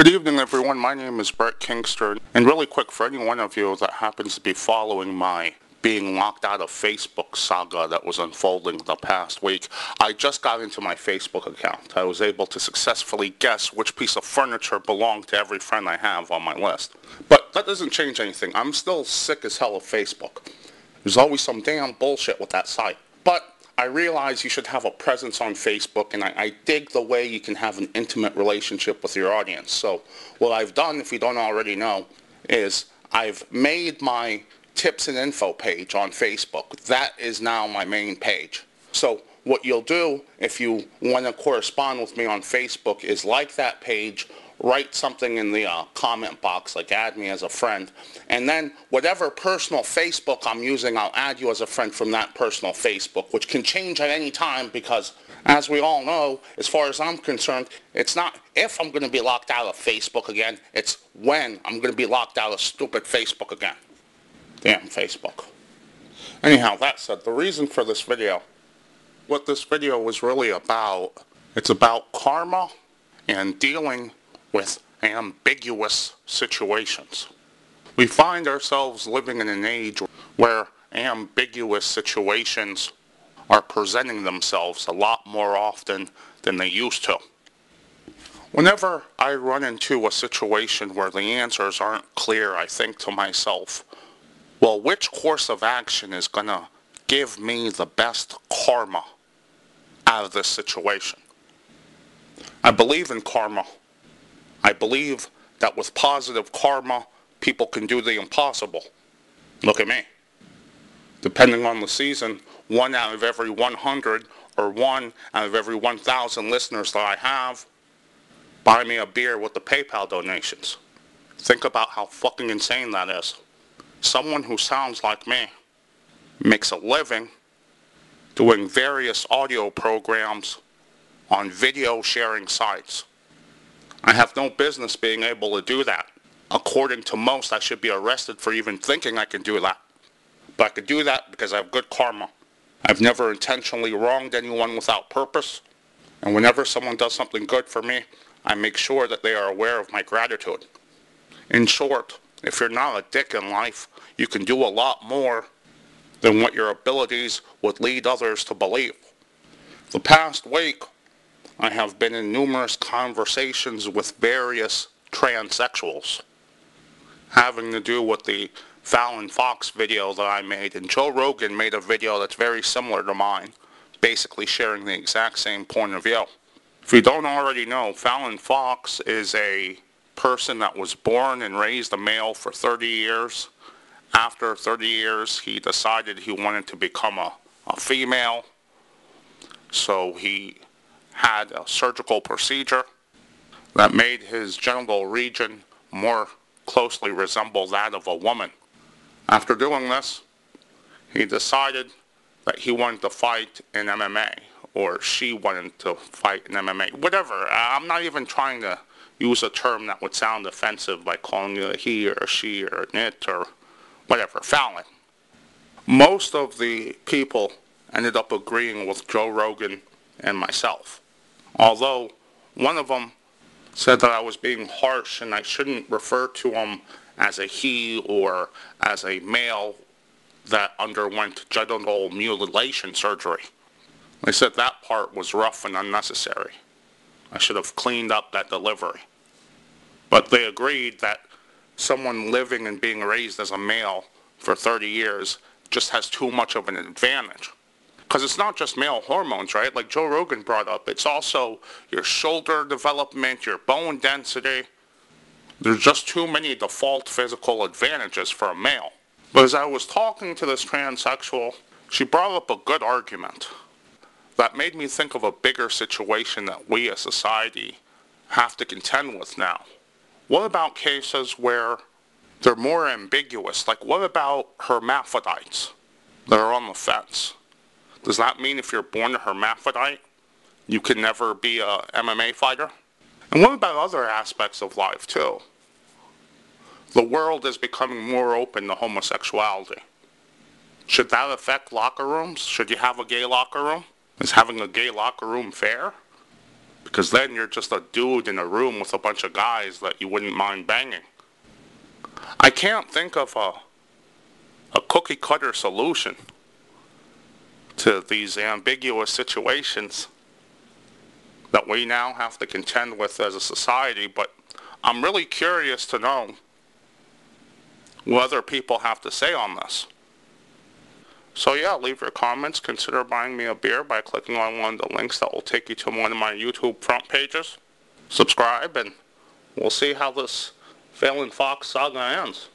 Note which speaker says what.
Speaker 1: Good evening, everyone. My name is Brett Kingster, and really quick, for any one of you that happens to be following my being locked out of Facebook saga that was unfolding the past week, I just got into my Facebook account. I was able to successfully guess which piece of furniture belonged to every friend I have on my list. But that doesn't change anything. I'm still sick as hell of Facebook. There's always some damn bullshit with that site. But I realize you should have a presence on Facebook, and I dig the way you can have an intimate relationship with your audience. So what I've done, if you don't already know, is I've made my tips and info page on Facebook. That is now my main page. So what you'll do if you want to correspond with me on Facebook is like that page, write something in the comment box, like add me as a friend, and then whatever personal Facebook I'm using, I'll add you as a friend from that personal Facebook, which can change at any time because, as we all know, as far as I'm concerned, it's not if I'm going to be locked out of Facebook again, it's when I'm going to be locked out of stupid Facebook again. Damn Facebook. Anyhow, that said, the reason for this video, what this video was really about, it's about karma and dealing with ambiguous situations. We find ourselves living in an age where ambiguous situations are presenting themselves a lot more often than they used to. Whenever I run into a situation where the answers aren't clear, I think to myself, well, which course of action is going to give me the best karma out of this situation? I believe in karma. I believe that with positive karma, people can do the impossible. Look at me. Depending on the season, 1 out of every 100 or 1 out of every 1,000 listeners that I have buy me a beer with the PayPal donations. Think about how fucking insane that is. Someone who sounds like me makes a living doing various audio programs on video sharing sites. I have no business being able to do that. According to most, I should be arrested for even thinking I can do that. But I could do that because I have good karma. I've never intentionally wronged anyone without purpose. And whenever someone does something good for me, I make sure that they are aware of my gratitude. In short, if you're not a dick in life, you can do a lot more than what your abilities would lead others to believe. The past week, I have been in numerous conversations with various transsexuals having to do with the Fallon Fox video that I made, and Joe Rogan made a video that's very similar to mine, basically sharing the exact same point of view. If you don't already know, Fallon Fox is a person that was born and raised a male for 30 years. After 30 years, he decided he wanted to become a female, so he had a surgical procedure that made his genital region more closely resemble that of a woman. After doing this, he decided that he wanted to fight in MMA, or she wanted to fight in MMA, whatever. I'm not even trying to use a term that would sound offensive by calling you a he or a she or an it or whatever, Fallon. Most of the people ended up agreeing with Joe Rogan and myself. Although one of them said that I was being harsh and I shouldn't refer to him as a he or as a male that underwent genital mutilation surgery. They said that part was rough and unnecessary. I should have cleaned up that delivery. But they agreed that someone living and being raised as a male for 30 years just has too much of an advantage. Because it's not just male hormones, right? Like Joe Rogan brought up, it's also your shoulder development, your bone density. There's just too many default physical advantages for a male. But as I was talking to this transsexual, she brought up a good argument that made me think of a bigger situation that we as society have to contend with now. What about cases where they're more ambiguous? Like what about hermaphrodites that are on the fence? Does that mean if you're born a hermaphrodite, you can never be a MMA fighter? And what about other aspects of life too? The world is becoming more open to homosexuality. Should that affect locker rooms? Should you have a gay locker room? Is having a gay locker room fair? Because then you're just a dude in a room with a bunch of guys that you wouldn't mind banging. I can't think of a cookie cutter solution to these ambiguous situations that we now have to contend with as a society, but I'm really curious to know what other people have to say on this. So yeah, leave your comments. Consider buying me a beer by clicking on one of the links that will take you to one of my YouTube front pages. Subscribe, and we'll see how this Fallon Fox saga ends.